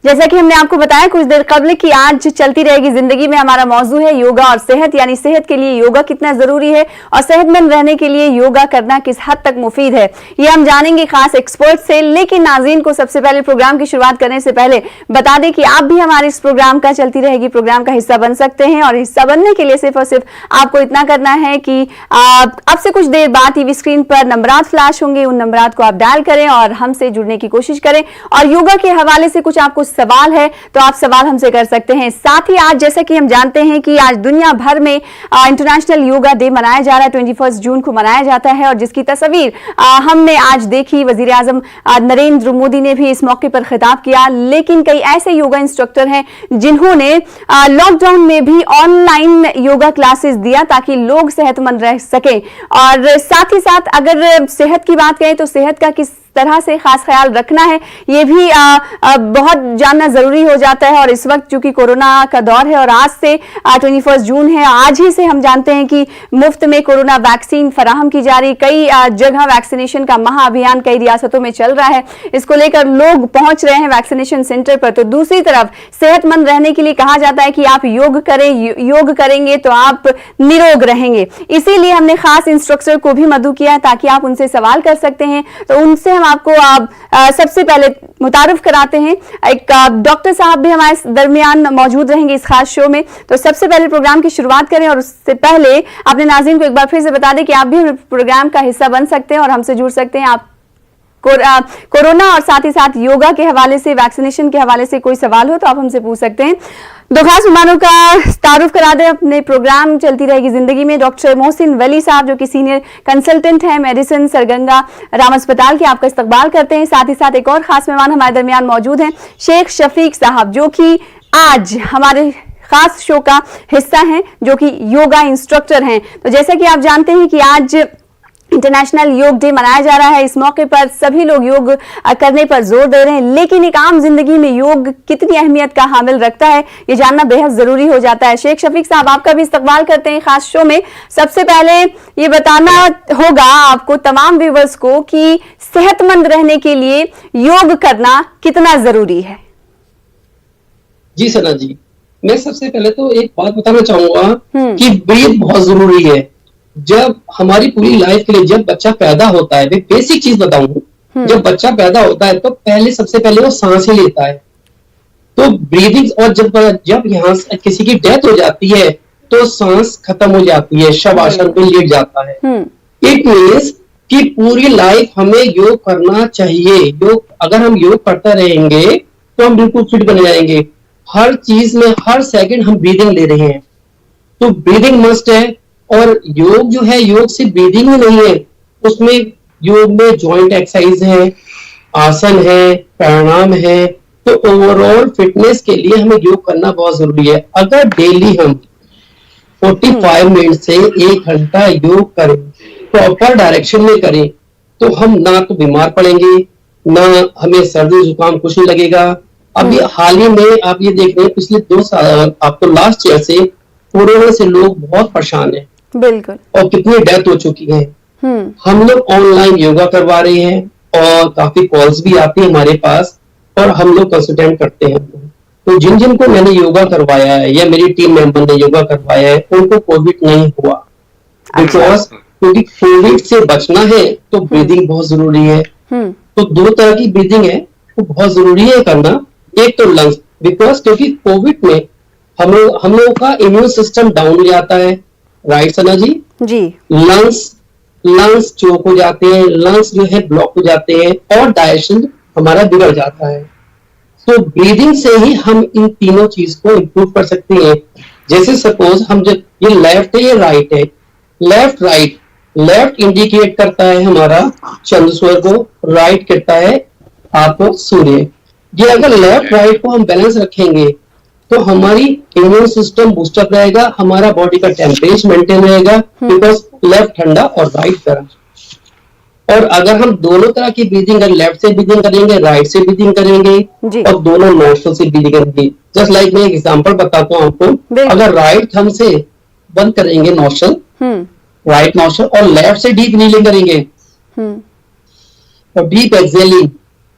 जैसा कि हमने आपको बताया कुछ देर कबल कि आज चलती रहेगी जिंदगी में हमारा मौजू है योगा और सेहत, यानी सेहत के लिए योगा कितना जरूरी है और सेहतमंद रहने के लिए योगा करना किस हद तक मुफीद है, ये हम जानेंगे खास एक्सपर्ट से। लेकिन नाज़रीन को सबसे पहले प्रोग्राम की शुरुआत करने से पहले बता दें कि आप भी हमारे इस प्रोग्राम का चलती रहेगी प्रोग्राम का हिस्सा बन सकते हैं। और हिस्सा बनने के लिए सिर्फ और सिर्फ आपको इतना करना है कि अब से कुछ देर बाद टीवी स्क्रीन पर नंबरात फ्लैश होंगे, उन नंबरात को आप डायल करें और हमसे जुड़ने की कोशिश करें। और योगा के हवाले से कुछ आपको सवाल है तो आप सवाल हमसे कर सकते हैं। साथ ही आज जैसा कि हम जानते हैं कि आज दुनिया भर में इंटरनेशनल योगा डे मनाया जा रहा है, 21 जून को मनाया जाता है और जिसकी तस्वीर हमने आज देखी। वजीर आजम नरेंद्र मोदी ने भी इस मौके पर खिताब किया। लेकिन कई ऐसे योगा इंस्ट्रक्टर हैं जिन्होंने लॉकडाउन में भी ऑनलाइन योगा क्लासेस दिया ताकि लोग सेहतमंद रह सके। और साथ ही साथ अगर सेहत की बात करें तो सेहत का किस तरह से खास ख्याल रखना है ये भी बहुत जानना जरूरी हो जाता है। और इस वक्त चूंकि कोरोना का दौर है और आज से 21 जून है, आज ही से हम जानते हैं कि मुफ्त में कोरोना वैक्सीन फराहम की जा रही। कई जगह वैक्सीनेशन का महाअभियान कई रियासतों में चल रहा है, इसको लेकर लोग पहुंच रहे हैं वैक्सीनेशन सेंटर पर। तो दूसरी तरफ सेहतमंद रहने के लिए कहा जाता है कि आप योग करें, योग करेंगे तो आप निरोग रहेंगे। इसीलिए हमने खास इंस्ट्रक्टर को भी मदऊ किया है ताकि आप उनसे सवाल कर सकते हैं। तो उनसे हम आपको सबसे पहले मुतारिफ कराते हैं। एक डॉक्टर साहब भी हमारे दरमियान मौजूद रहेंगे इस खास शो में। तो सबसे पहले प्रोग्राम की शुरुआत करें और उससे पहले अपने नाज़रीन को एक बार फिर से बता दें कि आप भी प्रोग्राम का हिस्सा बन सकते हैं और हमसे जुड़ सकते हैं। आप कोरोना और साथ ही साथ योगा के हवाले से, वैक्सीनेशन के हवाले से कोई सवाल हो तो आप हमसे पूछ सकते हैं। दो खास मेहमानों का तारुफ करा दें अपने प्रोग्राम चलती रहेगी जिंदगी में। डॉक्टर मोहसिन वली साहब जो कि सीनियर कंसल्टेंट हैं मेडिसिन सरगंगा राम अस्पताल के, आपका इस्तकबाल करते हैं। साथ ही साथ एक और खास मेहमान हमारे दरमियान मौजूद हैं, शेख शफीक साहब जो कि आज हमारे खास शो का हिस्सा हैं, जो कि योगा इंस्ट्रक्टर हैं। तो जैसा कि आप जानते हैं कि आज इंटरनेशनल योग डे मनाया जा रहा है। इस मौके पर सभी लोग योग करने पर जोर दे रहे हैं, लेकिन एक आम जिंदगी में योग कितनी अहमियत का हामिल रखता है ये जानना बेहद जरूरी हो जाता है। शेख शफीक साहब आपका भी इस्तकबाल करते हैं खास शो में। सबसे पहले ये बताना होगा आपको तमाम व्यूअर्स को कि सेहतमंद रहने के लिए योग करना कितना जरूरी है। जी सना जी, मैं सबसे पहले तो एक बात बताना चाहूंगा कि ब्रीथ बहुत जरूरी है। जब हमारी पूरी लाइफ के लिए जब बच्चा पैदा होता है, मैं बेसिक चीज बताऊंगा, जब बच्चा पैदा होता है तो पहले सबसे पहले वो सांसें लेता है, तो ब्रीदिंग। और जब यहाँ किसी की डेथ हो जाती है तो सांस खत्म हो जाती है, शव आसन में लेट जाता है। इट मीन्स कि पूरी लाइफ हमें योग करना चाहिए। योग अगर हम योग करते रहेंगे तो हम बिल्कुल फिट बन जाएंगे। हर चीज में हर सेकंड हम ब्रीदिंग ले रहे हैं, तो ब्रीदिंग मस्ट है। और योग जो है, योग सिर्फ ब्रीदिंग ही नहीं है, उसमें योग में जॉइंट एक्सरसाइज है, आसन है, प्राणायाम है। तो ओवरऑल फिटनेस के लिए हमें योग करना बहुत जरूरी है। अगर डेली हम 45 मिनट से 1 घंटा योग करें, प्रॉपर डायरेक्शन में करें, तो हम ना तो बीमार पड़ेंगे, ना हमें सर्दी जुकाम कुछ नहीं लगेगा। अभी हाल ही में आप ये देख रहे हैं, पिछले 2 साल आपको लास्ट ईयर से कोरोना से लोग बहुत परेशान हैं, बिल्कुल, और कितनी डेथ हो चुकी है। हम लोग ऑनलाइन योगा करवा रहे हैं और काफी कॉल्स भी आती है हमारे पास और हम लोग कंसल्टेंट करते हैं। तो जिन जिन को मैंने योगा करवाया है या मेरी टीम मेंबर ने योगा करवाया है उनको कोविड नहीं हुआ। बिकॉज क्योंकि कोविड से बचना है तो ब्रीदिंग बहुत जरूरी है। तो 2 तरह की ब्रीदिंग है, वो बहुत जरूरी है करना। एक तो लंग्स, बिकॉज क्योंकि कोविड में हम लोगों का इम्यून सिस्टम डाउन हो जाता है, राइट सना जी? जी। लंग्स चोक हो जाते हैं, लंग्स जो है ब्लॉक हो जाते हैं और डाइजेशन हमारा बिगड़ जाता है। तो ब्रीदिंग से ही हम इन तीनों चीज को इंप्रूव कर सकते हैं। जैसे सपोज हम जब ये लेफ्ट है, ये राइट है, लेफ्ट राइट, लेफ्ट इंडिकेट करता है हमारा चंद्र सूर्य को, राइट कहता है आपको सूर्य। ये अगर लेफ्ट राइट को हम बैलेंस रखेंगे तो हमारी इम्यून सिस्टम बूस्टअप रहेगा, हमारा बॉडी का टेम्परेचर मेंटेन रहेगा, बिकॉज लेफ्ट ठंडा और राइट गर्म। और अगर हम दोनों तरह की ब्रीदिंग, लेफ्ट से ब्रीदिंग करेंगे, राइट से ब्रीदिंग करेंगे और दोनों नोस्ट्रल से ब्रीदिंग करेंगे। जस्ट लाइक मैं एक एग्जांपल बताता हूँ आपको। अगर राइट थंब से बंद करेंगे नोस्ट्रल, राइट नोस्ट्रल, और लेफ्ट से डीप इनहेलिंग करेंगे और डीप एक्सहेलिंग,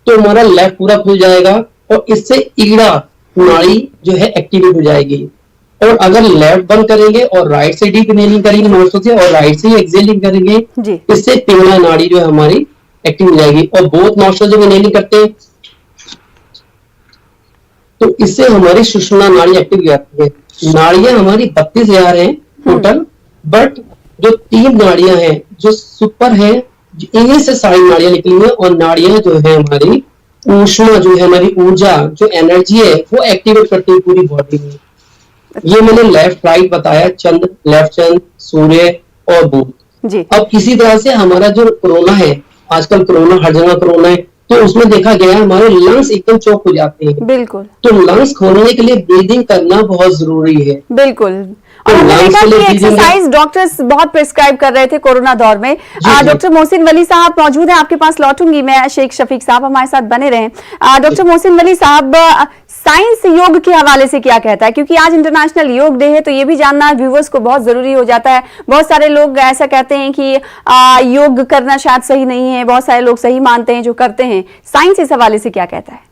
तो हमारा लेफ्ट पूरा खुल जाएगा और इससे ईड़ा नाड़ी जो है एक्टिवेट हो जाएगी। और अगर लेफ्ट बंद करेंगे और राइट से डीप इनहेलिंग करेंगे नोस्ट्रल से और राइट से एक्सहेलिंग करेंगे, इससे पिंगला नाड़ी जो है हमारी एक्टिव हो जाएगी। और बोथ नोस्ट्रल जब इनहेलिंग करते हैं तो इससे हमारी सुषुम्ना नाड़ी एक्टिव हो जाती है। नाड़ियां हमारी 32,000 हैं टोटल, बट जो 3 नाड़ियां हैं जो सुपर है, इन्हीं से सारी नाड़ियां निकली हैं। और नाड़ियां जो है हमारी ऊष्मा, जो है हमारी ऊर्जा, जो एनर्जी है, वो एक्टिवेट करती है पूरी बॉडी में। ये मैंने लेफ्ट राइट बताया, चंद्र, लेफ्ट चंद्र, सूर्य और बुध। अब इसी तरह से हमारा जो कोरोना है, आजकल कोरोना हर जगह कोरोना है, तो उसमें देखा गया है हमारे लंग्स एकदम चौक हो जाते हैं। बिल्कुल। तो लंग्स खोलने के लिए ब्रीदिंग करना बहुत जरूरी है। बिल्कुल। और हमने देखा कि एक्सरसाइज डॉक्टर्स बहुत प्रिस्क्राइब कर रहे थे कोरोना दौर में। डॉक्टर मोहसिन वली साहब मौजूद हैं, आपके पास लौटूंगी मैं। शेख शफीक साहब हमारे साथ बने रहें। डॉक्टर मोहसिन वली साहब, साइंस योग के हवाले से क्या कहता है, क्योंकि आज इंटरनेशनल योग डे है, तो ये भी जानना व्यूवर्स को बहुत जरूरी हो जाता है। बहुत सारे लोग ऐसा कहते हैं कि योग करना शायद सही नहीं है, बहुत सारे लोग सही मानते हैं जो करते हैं। साइंस इस हवाले से क्या कहता है?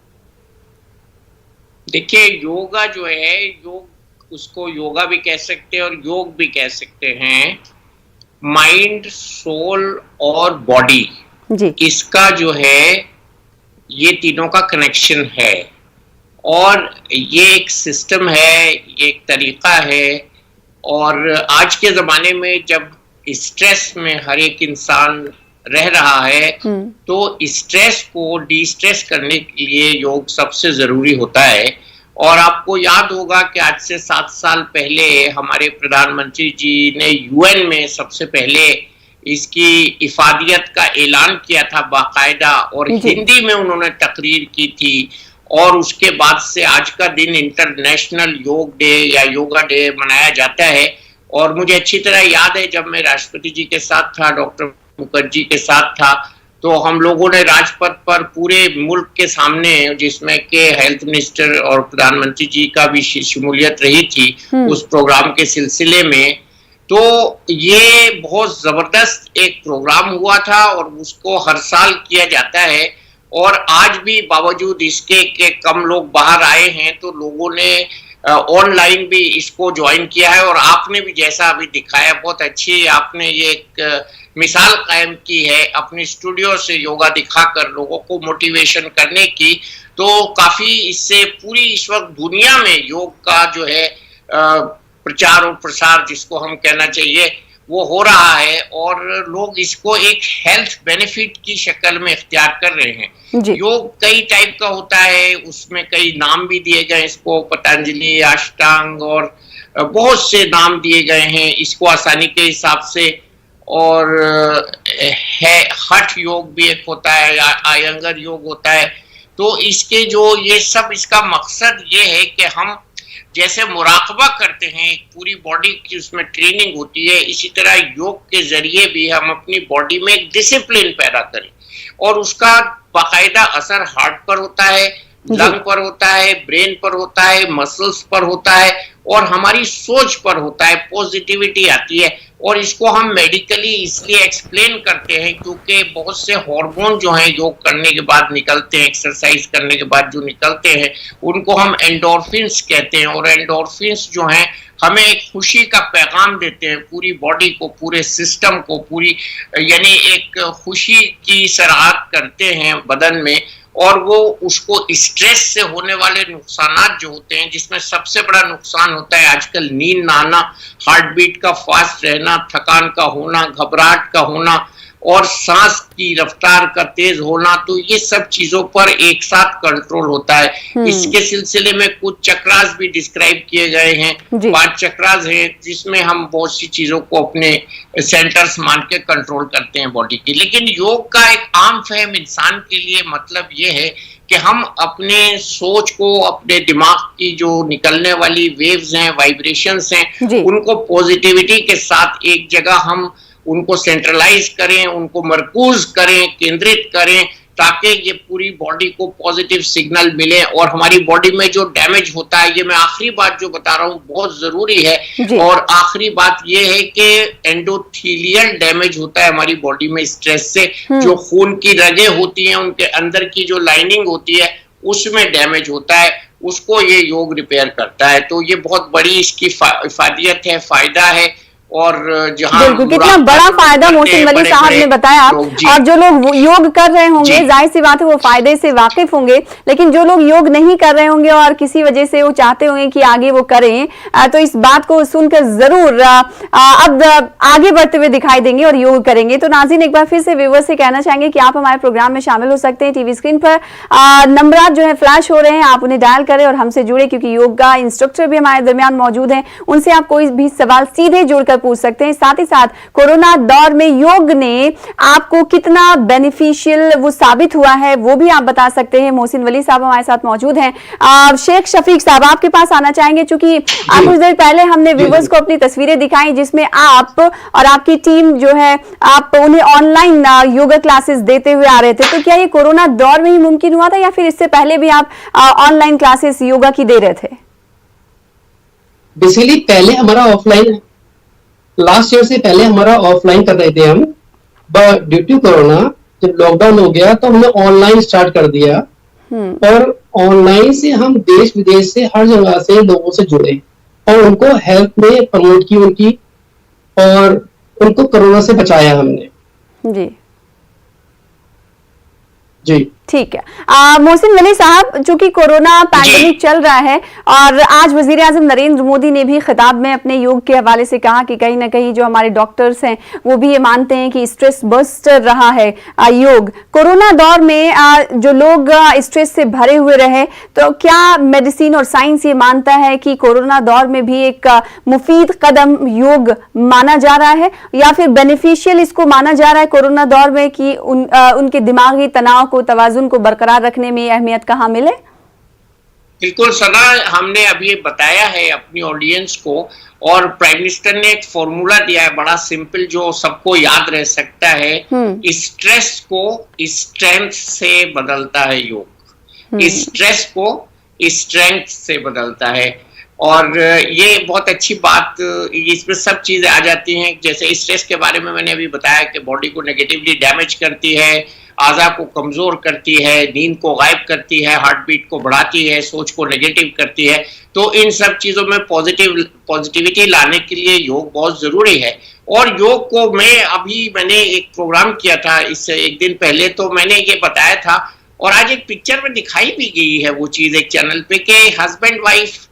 देखिए, योगा जो है, योग उसको योगा भी कह सकते हैं और योग भी कह सकते हैं। माइंड, सोल और बॉडी, इसका जो है ये तीनों का कनेक्शन है और ये एक सिस्टम है, एक तरीका है। और आज के ज़माने में जब स्ट्रेस में हर एक इंसान रह रहा है, तो स्ट्रेस को डिस्ट्रेस करने के लिए योग सबसे ज़रूरी होता है। और आपको याद होगा कि आज से 7 साल पहले हमारे प्रधानमंत्री जी ने यूएन में सबसे पहले इसकी इफादियत का ऐलान किया था बाकायदा, और हिंदी में उन्होंने तकरीर की थी। और उसके बाद से आज का दिन इंटरनेशनल योग डे या योगा डे मनाया जाता है। और मुझे अच्छी तरह याद है, जब मैं राष्ट्रपति जी के साथ था, डॉक्टर मुखर्जी के साथ था, तो हम लोगों ने राजपथ पर पूरे मुल्क के सामने, जिसमें के हेल्थ मिनिस्टर और प्रधानमंत्री जी का भी शमूलियत रही थी उस प्रोग्राम के सिलसिले में, तो ये बहुत जबरदस्त एक प्रोग्राम हुआ था और उसको हर साल किया जाता है। और आज भी बावजूद इसके कि कम लोग बाहर आए हैं, तो लोगों ने ऑनलाइन भी इसको ज्वाइन किया है। और आपने भी जैसा अभी दिखाया, बहुत अच्छी आपने ये एक मिसाल कायम की है अपने स्टूडियो से योगा दिखाकर लोगों को मोटिवेशन करने की। तो काफी इससे पूरी इस वक्त दुनिया में योग का जो है प्रचार और प्रसार, जिसको हम कहना चाहिए, वो हो रहा है। और लोग इसको एक हेल्थ बेनिफिट की शक्ल में इख्तियार कर रहे हैं। योग कई टाइप का होता है, उसमें कई नाम भी दिए गए इसको, पतंजलि, अष्टांग और बहुत से नाम दिए गए हैं इसको आसानी के हिसाब से। और हठ योग भी एक होता है, आयंगर योग होता है। तो इसके जो ये सब, इसका मकसद ये है कि हम जैसे मुराकबा करते हैं, एक पूरी बॉडी की उसमें ट्रेनिंग होती है, इसी तरह योग के जरिए भी हम अपनी बॉडी में एक डिसिप्लिन पैदा करें। और उसका बाकायदा असर हार्ट पर होता है, लंग पर होता है, ब्रेन पर होता है, मसल्स पर होता है और हमारी सोच पर होता है, पॉजिटिविटी आती है। और इसको हम मेडिकली इसलिए एक्सप्लेन करते हैं क्योंकि बहुत से हार्मोन जो हैं योग करने के बाद निकलते हैं, एक्सरसाइज करने के बाद जो निकलते हैं, उनको हम एंडोर्फिन्स कहते हैं। और एंडोर्फिन्स जो हैं हमें एक खुशी का पैगाम देते हैं पूरी बॉडी को, पूरे सिस्टम को, पूरी यानी एक खुशी की सराहत करते हैं बदन में। और वो उसको स्ट्रेस से होने वाले नुकसान जो होते हैं, जिसमें सबसे बड़ा नुकसान होता है आजकल नींद ना आना, हार्ट बीट का फास्ट रहना, थकान का होना, घबराहट का होना और सांस की रफ्तार का तेज होना, तो ये सब चीजों पर एक साथ कंट्रोल होता है। इसके सिलसिले में कुछ चक्रास भी डिस्क्राइब किए गए हैं, 5 चक्रास हैं, जिसमें हम बहुत सी चीजों को अपने सेंटर्स मान के कंट्रोल करते हैं बॉडी की। लेकिन योग का एक आम फहम इंसान के लिए मतलब ये है कि हम अपने सोच को, अपने दिमाग की जो निकलने वाली वेव्स हैं, वाइब्रेशंस हैं, उनको पॉजिटिविटी के साथ एक जगह हम उनको सेंट्रलाइज करें, उनको मरकूज करें, केंद्रित करें, ताकि ये पूरी बॉडी को पॉजिटिव सिग्नल मिले। और हमारी बॉडी में जो डैमेज होता है, ये मैं आखिरी बात जो बता रहा हूँ बहुत जरूरी है, और आखिरी बात ये है कि एंडोथीलियल डैमेज होता है हमारी बॉडी में स्ट्रेस से। जो खून की रगें होती हैं, उनके अंदर की जो लाइनिंग होती है, उसमें डैमेज होता है, उसको ये योग रिपेयर करता है। तो ये बहुत बड़ी इसकी इफादियत है, फायदा है। और जहाँ बिल्कुल, कितना बड़ा फायदा मोहसिन वली साहब ने बताया। और जो लोग योग कर रहे होंगे, जाहिर सी बात है वो फायदे से वाकिफ होंगे, लेकिन जो लोग योग नहीं कर रहे होंगे और किसी वजह से वो चाहते होंगे कि आगे वो करें, तो इस बात को सुनकर जरूर अब आगे बढ़ते हुए दिखाई देंगे और योग करेंगे। तो नाज़रीन, एक बार फिर से व्यूअर्स से कहना चाहेंगे कि आप हमारे प्रोग्राम में शामिल हो सकते हैं। टीवी स्क्रीन पर नंबर जो है फ्लैश हो रहे हैं, आप उन्हें डायल करें और हमसे जुड़े, क्योंकि योगा इंस्ट्रक्टर भी हमारे दरमियान मौजूद हैं। उनसे आप कोई भी सवाल सीधे जुड़कर पूछ सकते हैं। साथ ही साथ कोरोना दौर में योग ने आपको कितना बेनिफिशियल वो साबित हुआ है, वो भी आप बता सकते हैं। मोहसिन वली साहब हमारे साथ मौजूद हैं। शेख शफीक साहब, आपके पास आना चाहेंगे, क्योंकि आप कुछ देर पहले हमने व्यूअर्स को अपनी तस्वीरें दिखाई जिसमें आप और आपकी टीम जो है, आप उन्हें ऑनलाइन योगा क्लासेस देते हुए आ रहे थे। तो क्या ये कोरोना दौर में ही मुमकिन हुआ था या फिर इससे पहले भी आप ऑनलाइन क्लासेस योगा की दे रहे थे? बेसिकली पहले हमारा ऑफलाइन, लास्ट ईयर से पहले हमारा ऑफलाइन कर रहे थे हम, बट ड्यू टू कोरोना जब लॉकडाउन हो गया तो हमने ऑनलाइन स्टार्ट कर दिया। और ऑनलाइन से हम देश विदेश से हर जगह से लोगों से जुड़े और उनको हेल्थ में प्रमोट की उनकी, और उनको कोरोना से बचाया हमने। जी जी ठीक है। मोहसिन वली साहब, चूंकि कोरोना पैंडेमिक चल रहा है और आज वजीर आजम नरेंद्र मोदी ने भी खिताब में अपने योग के हवाले से कहा कि कहीं ना कहीं जो हमारे डॉक्टर्स हैं वो भी ये मानते हैं कि स्ट्रेस बस्टर रहा है योग। कोरोना दौर में जो लोग स्ट्रेस से भरे हुए रहे, तो क्या मेडिसिन और साइंस ये मानता है कि कोरोना दौर में भी एक मुफीद कदम योग माना जा रहा है, या फिर बेनिफिशियल इसको माना जा रहा है कोरोना दौर में कि उनके दिमागी तनाव को, तवाज़ुन को बरकरार रखने में अहमियत कहाँ मिले? बिल्कुल सना, हमने अभी बताया है अपनी ऑडियंस को, और प्राइम मिनिस्टर ने एक फॉर्मूला दिया है बड़ा सिंपल जो सबको याद रह सकता है। स्ट्रेस को स्ट्रेंथ से बदलता है योग, स्ट्रेस को स्ट्रेंथ से बदलता है। और ये बहुत अच्छी बात, इसमें सब चीजें आ जाती हैं। जैसे स्ट्रेस के बारे में मैंने अभी बताया कि बॉडी को नेगेटिवली डैमेज करती है, आज़ा को कमजोर करती है, नींद को गायब करती है, हार्ट बीट को बढ़ाती है, सोच को नेगेटिव करती है। तो इन सब चीजों में पॉजिटिविटी लाने के लिए योग बहुत जरूरी है। और योग को मैंने एक प्रोग्राम किया था इससे एक दिन पहले, तो मैंने ये बताया था, और आज एक पिक्चर में दिखाई भी गई है वो चीज एक चैनल पे, कि हस्बैंड वाइफ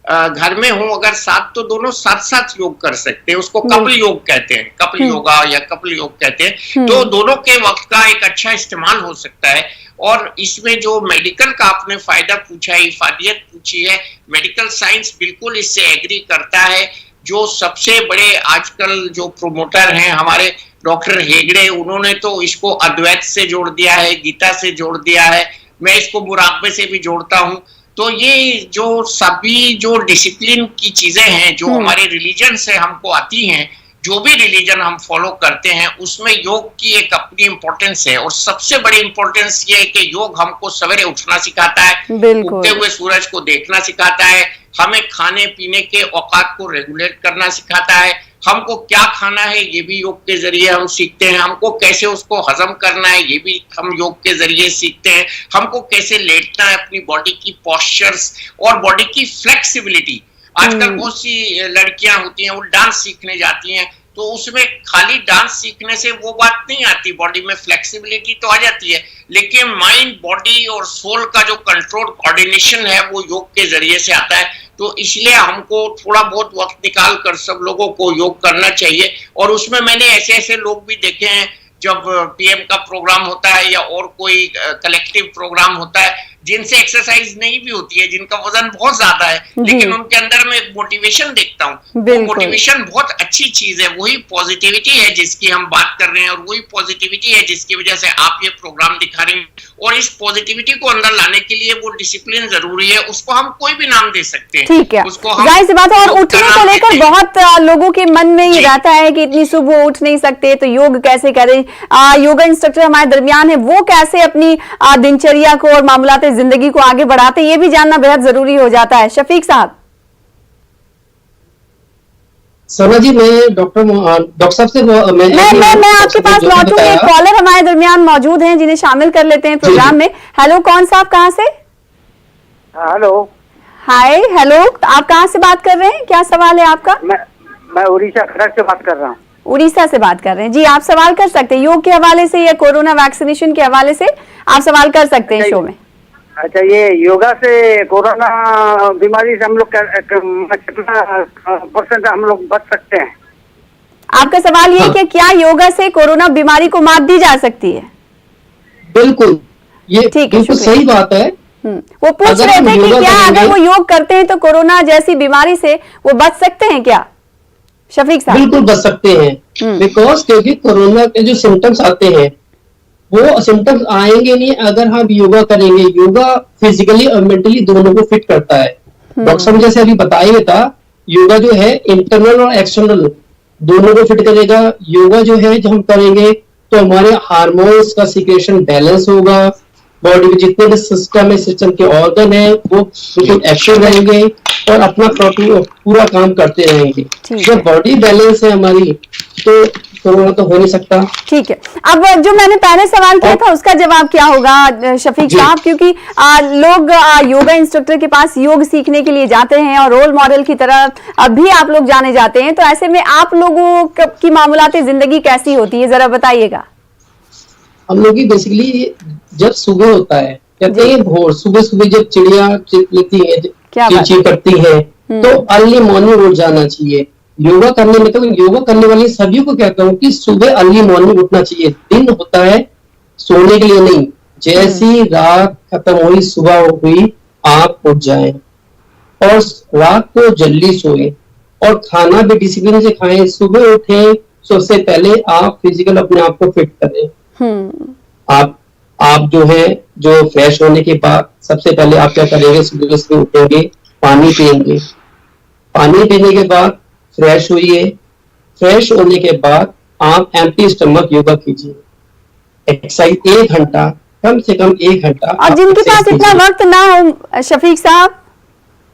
घर में हो अगर साथ, तो दोनों साथ साथ योग कर सकते हैं। उसको कपल योग कहते हैं, कपल योगा या कपल योग कहते हैं। तो दोनों के वक्त का एक अच्छा इस्तेमाल हो सकता है। और इसमें जो मेडिकल का आपने फायदा पूछा है, इफादियत पूछी है, मेडिकल साइंस बिल्कुल इससे एग्री करता है। जो सबसे बड़े आजकल जो प्रोमोटर हैं हमारे डॉक्टर हेगड़े, उन्होंने तो इसको अद्वैत से जोड़ दिया है, गीता से जोड़ दिया है, मैं इसको मुराकबे से भी जोड़ता हूं। तो ये जो सभी जो डिसिप्लिन की चीजें हैं जो हमारे रिलीजन से हमको आती हैं, जो भी रिलीजन हम फॉलो करते हैं, उसमें योग की एक अपनी इंपॉर्टेंस है। और सबसे बड़ी इंपॉर्टेंस ये है कि योग हमको सवेरे उठना सिखाता है, उगते हुए सूरज को देखना सिखाता है, हमें खाने पीने के औकात को रेगुलेट करना सिखाता है, हमको क्या खाना है ये भी योग के जरिए हम सीखते हैं, हमको कैसे उसको हजम करना है ये भी हम योग के जरिए सीखते हैं, हमको कैसे लेटना है, अपनी बॉडी की पॉस्चर्स और बॉडी की फ्लेक्सिबिलिटी। आजकल बहुत सी लड़कियां होती हैं वो डांस सीखने जाती हैं, तो उसमें खाली डांस सीखने से वो बात नहीं आती, बॉडी में फ्लेक्सिबिलिटी तो आ जाती है, लेकिन माइंड, बॉडी और सोल का जो कंट्रोल, कोऑर्डिनेशन है वो योग के जरिए से आता है। तो इसलिए हमको थोड़ा बहुत वक्त निकाल कर सब लोगों को योग करना चाहिए। और उसमें मैंने ऐसे ऐसे लोग भी देखे हैं, जब पीएम का प्रोग्राम होता है या और कोई कलेक्टिव प्रोग्राम होता है, जिनसे एक्सरसाइज नहीं भी होती है, जिनका वजन बहुत ज्यादा है, लेकिन उनके अंदर में मोटिवेशन देखता हूँ। वो मोटिवेशन बहुत अच्छी चीज है, वही पॉजिटिविटी है जिसकी हम बात कर रहे हैं, और वही पॉजिटिविटी है जिसकी वजह से आप ये प्रोग्राम दिखा रहे हैं। और इस पॉजिटिविटी को अंदर लाने के लिए वो डिसिप्लिन जरूरी है, उसको हम कोई भी नाम दे सकते हैं। ठीक है, जाहिर सी बात है। और उठने को लेकर बहुत लोगों के मन में ये रहता है कि इतनी सुबह उठ नहीं सकते, तो योग कैसे करें। योगा इंस्ट्रक्टर हमारे दरमियान है, वो कैसे अपनी दिनचर्या को और मामलाते जिंदगी को आगे बढ़ाते, ये भी जानना बेहद जरूरी हो जाता है। शफीक साहब। सना जी, मैं डॉक्टर साहब से मैं आपके पास लौटूंगी। एक कॉलर हमारे दरमियान मौजूद हैं जिन्हें शामिल कर लेते हैं प्रोग्राम में। हेलो, कौन साहब, कहां से? हेलो। हाय, हेलो, आप कहाँ से बात कर रहे हैं? क्या सवाल है आपका? मैं उड़ीसा खड़क से बात कर रहा हूँ। उड़ीसा से बात कर रहे हैं जी। आप सवाल कर सकते हैं योग के हवाले से या कोरोना वैक्सीनेशन के हवाले से, आप सवाल कर सकते हैं शो में। अच्छा, ये योगा से कोरोना बीमारी से हम लोग कितना % हम लोग बच सकते हैं? आपका सवाल ये है कि क्या योगा से कोरोना बीमारी को मात दी जा सकती है? बिल्कुल, ये ठीक है, बिल्कुल सही बात है। वो पूछ रहे थे कि क्या अगर वो योग करते हैं तो कोरोना जैसी बीमारी से वो बच सकते हैं क्या, शफीक साहब? बिल्कुल बच सकते हैं, बिकॉज क्योंकि कोरोना के जो सिम्टम्स आते हैं वो सिम्टम्स आएंगे नहीं अगर हम योगा करेंगे। योगा फिजिकली और मेंटली दोनों को फिट करता है। डॉक्टर साहब जैसे अभी बताया था, योगा जो है इंटरनल और एक्सटर्नल दोनों को फिट करेगा। योगा जो है जब हम करेंगे तो हमारे हार्मोन्स का सिक्रेशन बैलेंस होगा, बॉडी में जितने भी सिस्टम है, सिस्टम के ऑर्गन है वो बिल्कुल एक्टिव रहेंगे और अपना पूरा काम करते रहेंगे। जब बॉडी बैलेंस है हमारी तो कोरोना तो हो नहीं सकता। ठीक है, अब जो मैंने पहले सवाल किया था उसका जवाब क्या होगा शफीक साहब? क्योंकि लोग योगा इंस्ट्रक्टर के पास योग सीखने के लिए जाते हैं और रोल मॉडल की तरह भी आप लोग जाने जाते हैं, तो ऐसे में आप लोगों की मामूलाती जिंदगी कैसी होती है, जरा बताइएगा। हम लोग की बेसिकली जब सुबह होता है, कहते हैं भोर, सुबह सुबह जब चिड़िया चिल्लाती है, चींची करती है, तो अर्ली मॉर्निंग उठ जाना चाहिए। योगा करने में तो योगा करने वाले सभी को कहता हूँ कि सुबह अर्ली मॉर्निंग उठना चाहिए। दिन होता है सोने के लिए नहीं, जैसी रात खत्म हुई सुबह हुई आप उठ जाएं और रात को जल्दी सोए और खाना भी डिसिप्लिन से खाएं। सुबह उठें, सबसे पहले आप फिजिकल अपने आप को फिट करें। आप जो है जो फ्रेश होने के बाद सबसे पहले आप क्या करेंगे, सुबह सुबह उठेंगे, पानी पिएंगे, पानी पीने के बाद फ्रेश होइए, फ्रेश होने के बाद आप एम्प्टी स्टमक योगा कीजिए, एक्सरसाइज 1 घंटा, कम से कम 1 घंटा। और जिनके पास इतना वक्त ना हो शफीक साहब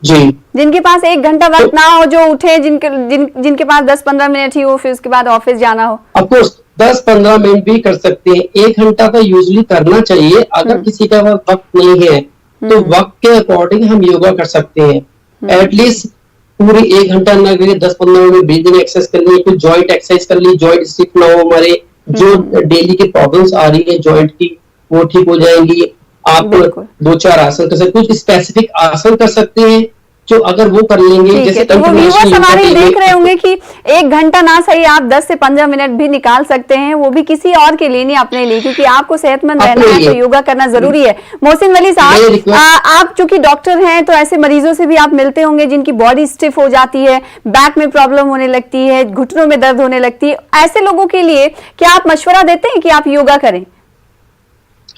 जी, जिनके पास 1 घंटा वक्त ना हो, जो उठे, जिनके पास 10-15 मिनट ही हो, फिर उसके बाद ऑफिस जाना हो, ऑफकोर्स 10-15 मिनट भी कर सकते हैं। 1 घंटा तो यूजुअली करना चाहिए। अगर किसी का वक्त नहीं है तो वक्त के अकॉर्डिंग हम योगा कर सकते हैं। एटलीस्ट पूरी 1 घंटा ना करिए, 10-15 मिनट ब्रीदिंग एक्सरसाइज कर ली, कुछ जॉइंट एक्सरसाइज कर ली, जॉइंट स्टिफ ना हो, हमारे जो डेली की प्रॉब्लम्स आ रही है जॉइंट की वो ठीक हो जाएंगी। आप 2-4 आसन कर सकते, कुछ स्पेसिफिक आसन कर सकते हैं जो अगर वो कर लेंगे, जैसे तो वो व्यूअर्स हमारे देख रहे होंगे कि 1 घंटा ना सही आप 10 से 15 मिनट भी निकाल सकते हैं, वो भी किसी और के लिए नहीं, अपने लिए, क्योंकि आपको सेहतमंद रहना है तो योगा करना जरूरी है। मोहसिन वली साहब, आप चूंकि डॉक्टर हैं तो ऐसे मरीजों से भी आप मिलते होंगे जिनकी बॉडी स्टिफ हो जाती है, बैक में प्रॉब्लम होने लगती है, घुटनों में दर्द होने लगती है, ऐसे लोगों के लिए क्या आप मशवरा देते हैं कि आप योगा करें?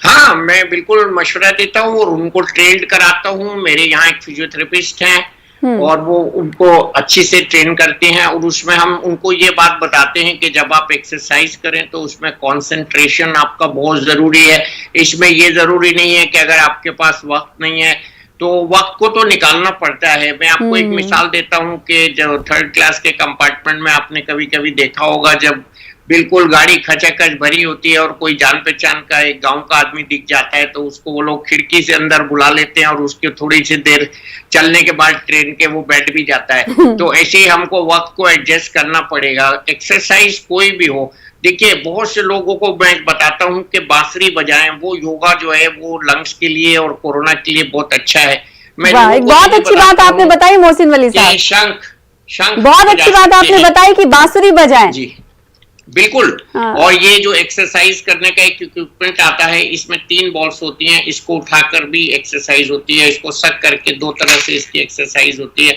हाँ, मैं बिल्कुल मशवरा देता हूँ और उनको ट्रेन कराता हूँ। मेरे यहाँ एक फिजियोथेरेपिस्ट हैं और वो उनको अच्छे से ट्रेन करते हैं और उसमें हम उनको ये बात बताते हैं कि जब आप एक्सरसाइज करें तो उसमें कंसंट्रेशन आपका बहुत जरूरी है। इसमें ये जरूरी नहीं है कि अगर आपके पास वक्त नहीं है तो वक्त को तो निकालना पड़ता है। मैं आपको एक मिसाल देता हूँ कि जो 3rd क्लास के कंपार्टमेंट में आपने कभी कभी देखा होगा, जब बिल्कुल गाड़ी खचाखच भरी होती है और कोई जान पहचान का एक गांव का आदमी दिख जाता है तो उसको वो लोग खिड़की से अंदर बुला लेते हैं और उसके थोड़ी सी देर चलने के बाद ट्रेन के वो बैठ भी जाता है। तो ऐसे ही हमको वक्त को एडजस्ट करना पड़ेगा। एक्सरसाइज कोई भी हो, देखिए बहुत से लोगों को मैं बताता हूँ कि बांसुरी बजाएं, वो योगा जो है वो लंग्स के लिए और कोरोना के लिए बहुत अच्छा है। मैं बहुत अच्छी बात आपने बताई मोहसिन वली साहब, शंख बहुत अच्छी बात आपने बताई कि बांसुरी बजाएं। जी बिल्कुल। और ये जो एक्सरसाइज करने का एक इक्विपमेंट आता है, इसमें 3 बॉल्स होती हैं, इसको उठाकर भी एक्सरसाइज होती है, इसको सक करके 2 तरह से इसकी एक्सरसाइज होती है,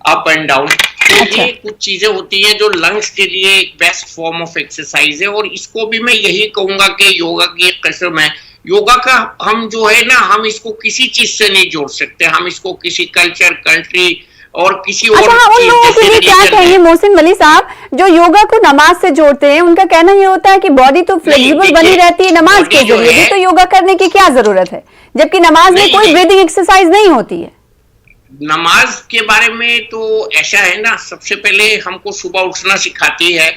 अप एंड डाउन। तो ये कुछ चीजें होती हैं जो लंग्स के लिए एक बेस्ट फॉर्म ऑफ एक्सरसाइज है और इसको भी मैं यही कहूंगा कि योगा की एक किस्म है। योगा का हम जो है ना, हम इसको किसी चीज से नहीं जोड़ सकते, हम इसको किसी कल्चर, कंट्री और किसी और उन लोगों के लिए क्या कहेंगे मोहसिन वली साहब जो योगा को नमाज से जोड़ते हैं? उनका कहना ये होता है कि बॉडी तो फ्लेक्सिबल बनी रहती है नमाज के जरिए भी, तो योगा करने की क्या जरूरत है, जबकि नमाज में कोई ब्रीदिंग एक्सरसाइज नहीं होती है। नमाज के बारे में तो ऐसा है ना, सबसे पहले हमको सुबह उठना सिखाती है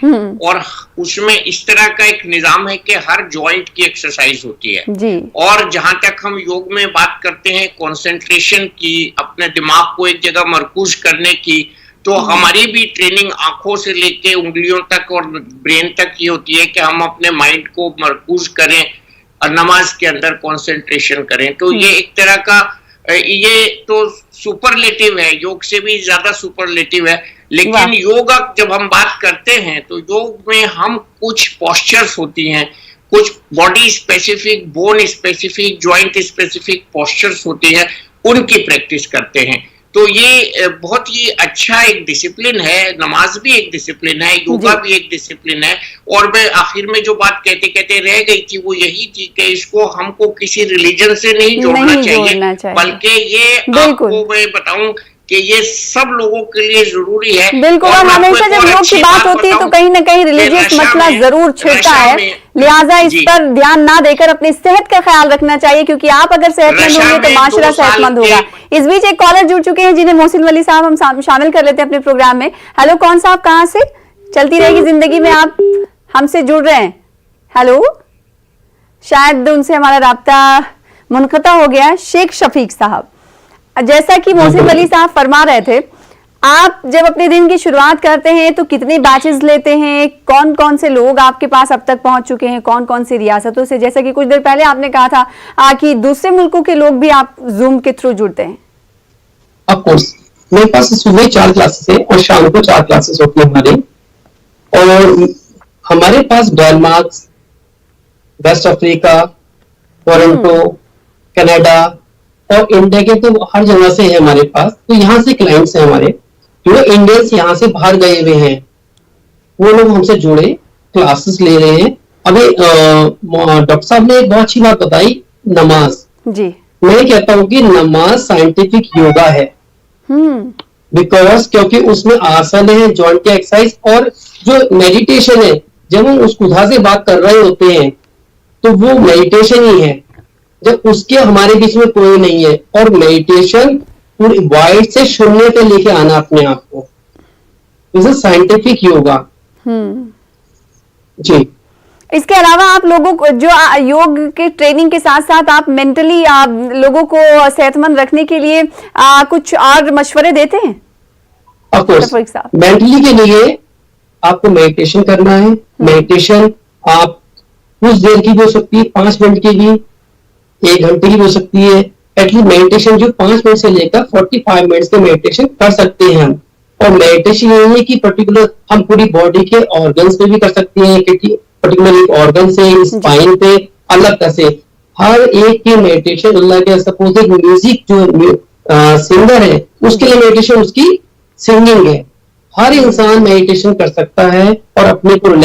और उसमें इस तरह का एक निजाम है कि हर जॉइंट की एक्सरसाइज होती है जी। और जहां तक हम योग में बात करते हैं कंसंट्रेशन की, अपने दिमाग को एक जगह मरकूज करने की, तो हमारी भी ट्रेनिंग आंखों से लेके उंगलियों तक और ब्रेन तक ये होती है कि हम अपने माइंड को मरकूज करें और नमाज के अंदर कंसंट्रेशन करें। तो ये एक तरह का, ये तो सुपरलेटिव है, योग से भी ज्यादा सुपरलेटिव है। लेकिन योग जब हम बात करते हैं तो योग में हम कुछ पोस्चर्स होती हैं, कुछ body specific, bone specific, joint specific postures होती हैं, उनकी प्रैक्टिस करते हैं। तो ये बहुत ही अच्छा एक डिसिप्लिन है। नमाज भी एक डिसिप्लिन है, योगा भी एक डिसिप्लिन है। और मैं आखिर में जो बात कहते कहते रह गई थी वो यही थी कि इसको हमको किसी रिलीजन से नहीं जोड़ना चाहिए, बल्कि ये आपको मैं बताऊं कि ये सब लोगों के लिए जरूरी है। बिल्कुल, और हमेशा जब योग की बात होती है तो कहीं ना कहीं रिलीजियस मसला जरूर छिड़ता है, लिहाजा इस पर ध्यान ना देकर अपनी सेहत का ख्याल रखना चाहिए, क्योंकि आप अगर सेहतमंद होंगे तो माशरा सेहतमंद होगा। इस बीच एक कॉलर जुड़ चुके हैं जिन्हें मोहसिन वली साहब हम शामिल कर लेते हैं अपने प्रोग्राम में। हेलो, कौन साहब, कहाँ से? चलती रहेगी जिंदगी में आप हमसे जुड़ रहे हैं। हेलो, शायद उनसे हमारा राब्ता मुनक़ता हो गया। शेख शफीक साहब, जैसा कि मोहसिन वली साहब फरमा रहे थे, आप जब अपने दिन की शुरुआत करते हैं तो कितने बैचेस लेते हैं, कौन कौन से लोग आपके पास अब तक पहुंच चुके हैं, कौन कौन सी रियासतों से? जैसा कि कुछ देर पहले आपने कहा था कि दूसरे मुल्कों के लोग भी आप जूम के थ्रू जुड़ते हैं। ऑफ कोर्स, मेरे पास सुबह 4 क्लासेस है और शाम को 4 क्लासेस होती है हमारे। और हमारे पास Denmark, West Africa, Toronto, Canada और इंडिया के तो हर जगह से है हमारे पास। तो यहाँ से क्लाइंट्स हैं हमारे, जो इंडियंस यहाँ से बाहर गए हुए हैं, वो लोग हमसे जुड़े, क्लासेस ले रहे हैं। अभी डॉक्टर साहब ने एक बहुत अच्छी बात बताई, नमाज जी। मैं कहता हूँ कि नमाज साइंटिफिक योगा है, बिकॉज क्योंकि उसमें आसन है, जॉइंट की एक्सरसाइज, और जो मेडिटेशन है, जब हम उस खुदा से बात कर रहे होते हैं तो वो मेडिटेशन ही है, जब उसके हमारे बीच में कोई नहीं है। और मेडिटेशन पूरी वाइड से शून्य पे लेके आना अपने आप को, इज साइंटिफिक योगा जी। इसके अलावा आप लोगों को जो योग के ट्रेनिंग के साथ साथ आप मेंटली लोगों को सेहतमंद रखने के लिए कुछ और मशवरे देते हैं? ऑफ कोर्स, मेंटली के लिए आपको मेडिटेशन करना है। मेडिटेशन आप कुछ देर की भी हो सकती है, 5 मिनट की भी, 1 घंटे की हो सकती है। एटलीस्ट मेडिटेशन जो 5 मिनट से लेकर 45 मिनट के मेडिटेशन कर सकते हैं हम। और मेडिटेशन ये है कि पर्टिकुलर हम पूरी बॉडी के ऑर्गन्स पे भी कर सकते हैं, क्योंकि पर्टिकुलर ऑर्गन से, स्पाइन पे, अलग तरह से हर एक की मेडिटेशन अल्लाह के। सपोज एक म्यूजिक जो सिंगर है उसके लिए मेडिटेशन उसकी सिंगिंग है। हर इंसान मेडिटेशन कर सकता है और अपने को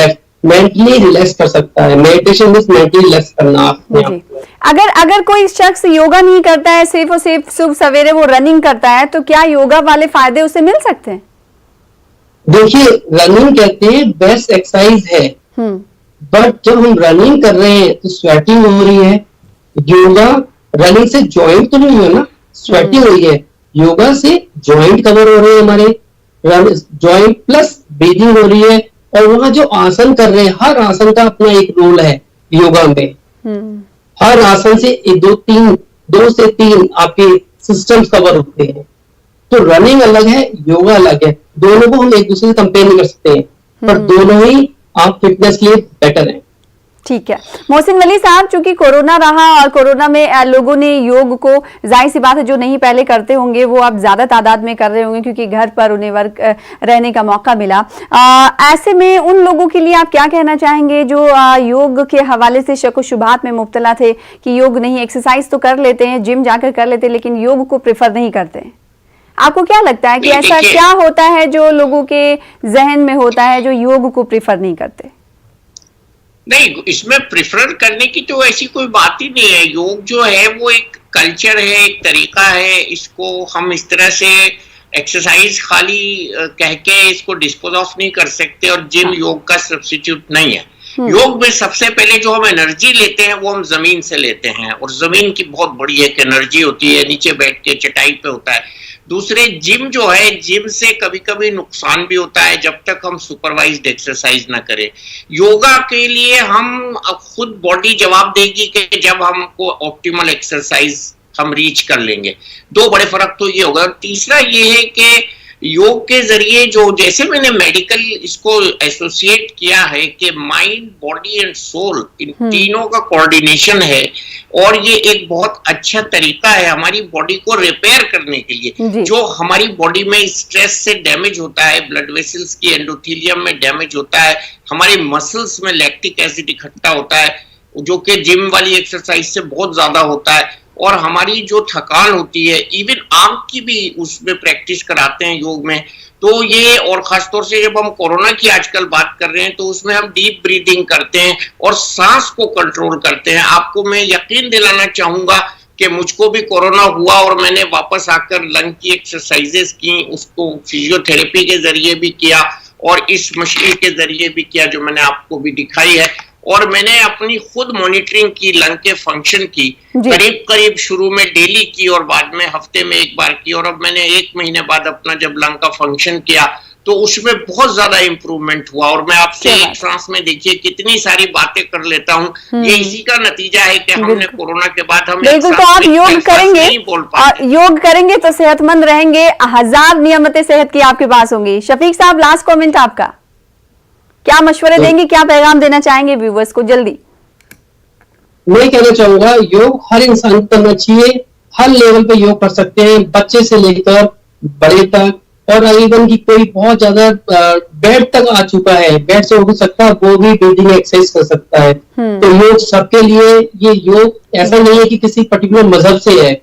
मेंटली रिलैक्स कर सकता है। मेडिटेशन मींस मेंटली रिलैक्स करना अपने आप को। अगर कोई शख्स योगा नहीं करता है, सिर्फ और सिर्फ सुबह सवेरे वो रनिंग करता है, तो क्या योगा वाले फायदे उसे मिल सकते हैं? देखिए, रनिंग कहते हैं बेस्ट एक्सरसाइज है, बट जब हम रनिंग कर रहे हैं तो स्वेटिंग हो रही है। योगा रनिंग से जॉइंट तो नहीं हुआ ना, स्वेटिंग हो रही है। योगा से जॉइंट कवर हो रहे हैं हमारे, जॉइंट प्लस ब्रीदिंग हो रही है। और वहां जो आसन कर रहे हैं, हर आसन का अपना एक रोल है योगा में। हर आसन से 2 से 3 आपके सिस्टम्स कवर होते हैं। तो रनिंग अलग है, योगा अलग है, दोनों को हम एक दूसरे से कंपेयर नहीं कर सकते हैं, पर दोनों ही आप फिटनेस के लिए बेटर हैं। ठीक है मोहसिन वली साहब, चूंकि कोरोना रहा और कोरोना में लोगों ने योग को, जाहिर सी बात है जो नहीं पहले करते होंगे वो अब ज्यादा तादाद में कर रहे होंगे क्योंकि घर पर उन्हें वर्क रहने का मौका मिला। ऐसे में उन लोगों के लिए आप क्या कहना चाहेंगे जो योग के हवाले से शक व शुबहात में मुब्तला थे कि योग नहीं, एक्सरसाइज तो कर लेते हैं, जिम जाकर कर लेते हैं, लेकिन योग को प्रेफर नहीं करते हैं? आपको क्या लगता है कि ऐसा क्या होता है जो लोगों के जहन में होता है जो योग को प्रेफर नहीं करते? नहीं, इसमें प्रेफर करने की तो ऐसी कोई बात ही नहीं है। योग जो है वो एक कल्चर है, एक तरीका है। इसको हम इस तरह से एक्सरसाइज खाली कह के इसको डिस्पोज ऑफ नहीं कर सकते, और जिम योग का सब्स्टिट्यूट नहीं है। योग में सबसे पहले जो हम एनर्जी लेते हैं वो हम जमीन से लेते हैं, और जमीन की बहुत बड़ी एक एनर्जी होती है, नीचे बैठ के चटाई पे होता है। दूसरे जिम जो है, जिम से कभी कभी नुकसान भी होता है जब तक हम सुपरवाइज्ड एक्सरसाइज ना करें। योगा के लिए हम खुद बॉडी जवाब देगी कि जब हमको ऑप्टिमल एक्सरसाइज हम रीच कर लेंगे। दो बड़े फर्क तो ये होगा। तीसरा ये है कि योग के जरिए जो, जैसे मैंने मेडिकल इसको एसोसिएट किया है कि माइंड, बॉडी एंड सोल, इन तीनों का कोऑर्डिनेशन है और ये एक बहुत अच्छा तरीका है हमारी बॉडी को रिपेयर करने के लिए। जो हमारी बॉडी में स्ट्रेस से डैमेज होता है, ब्लड वेसल्स की एंडोथेलियम में डैमेज होता है, हमारे मसल्स में लैक्टिक एसिड इकट्ठा होता है जो कि जिम वाली एक्सरसाइज से बहुत ज्यादा होता है, और हमारी जो थकान होती है, इवन आंख की भी उसमें प्रैक्टिस कराते हैं योग में। तो ये, और खासतौर से जब हम कोरोना की आजकल बात कर रहे हैं तो उसमें हम डीप ब्रीदिंग करते हैं और सांस को कंट्रोल करते हैं। आपको मैं यकीन दिलाना चाहूंगा कि मुझको भी कोरोना हुआ और मैंने वापस आकर लंग की एक्सरसाइजेस की, उसको फिजियोथेरेपी के जरिए भी किया और इस मशीन के जरिए भी किया जो मैंने आपको भी दिखाई है। और मैंने अपनी खुद मॉनिटरिंग की लंग के फंक्शन की, करीब करीब शुरू में डेली की और बाद में हफ्ते में एक बार की, और अब मैंने 1 महीने बाद अपना जब लंग का फंक्शन किया तो उसमें बहुत ज्यादा इंप्रूवमेंट हुआ। और मैं आपसे एक सांस में, देखिए कितनी सारी बातें कर लेता हूँ, ये इसी का नतीजा है कि हमने कोरोना के बाद हम बिल्कुल। तो आप योग करेंगे, योग करेंगे तो सेहतमंद रहेंगे, 1000 नियमतें सेहत की आपके पास होंगी। शफीक साहब, लास्ट कमेंट आपका, क्या मशवरे देंगे, क्या पैगाम देना चाहेंगे व्यूवर्स को? जल्दी। मैं कहना चाहूंगा, योग हर इंसान को करना चाहिए, हर लेवल पे योग कर सकते हैं, बच्चे से लेकर बड़े तक, और इवन की कोई बहुत ज्यादा बेड तक आ चुका है, बेड से उठ सकता है, वो भी ब्रीदिंग एक्सरसाइज कर सकता है। तो योग सबके लिए, ये योग ऐसा नहीं है कि किसी पर्टिकुलर मजहब से है,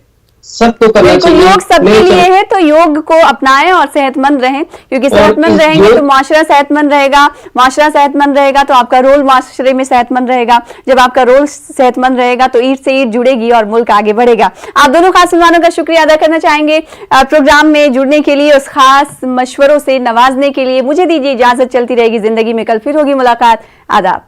सबको करना चाहिए। योग सबके लिए है, तो योग को अपनाएं और सेहतमंद रहें, क्योंकि सेहतमंद रहेंगे तो माशरा सेहतमंद रहेगा, माशरा सेहतमंद रहेगा तो आपका रोल माशरे में सेहतमंद रहेगा, जब आपका रोल सेहतमंद रहेगा तो ईंट से ईंट जुड़ेगी और मुल्क आगे बढ़ेगा। आप दोनों खास मेहमानों का शुक्रिया अदा करना चाहेंगे प्रोग्राम में जुड़ने के लिए, उस खास मशवरों से नवाजने के लिए। मुझे दीजिए इजाजत, चलती रहेगी जिंदगी में, कल फिर होगी मुलाकात। आदाब।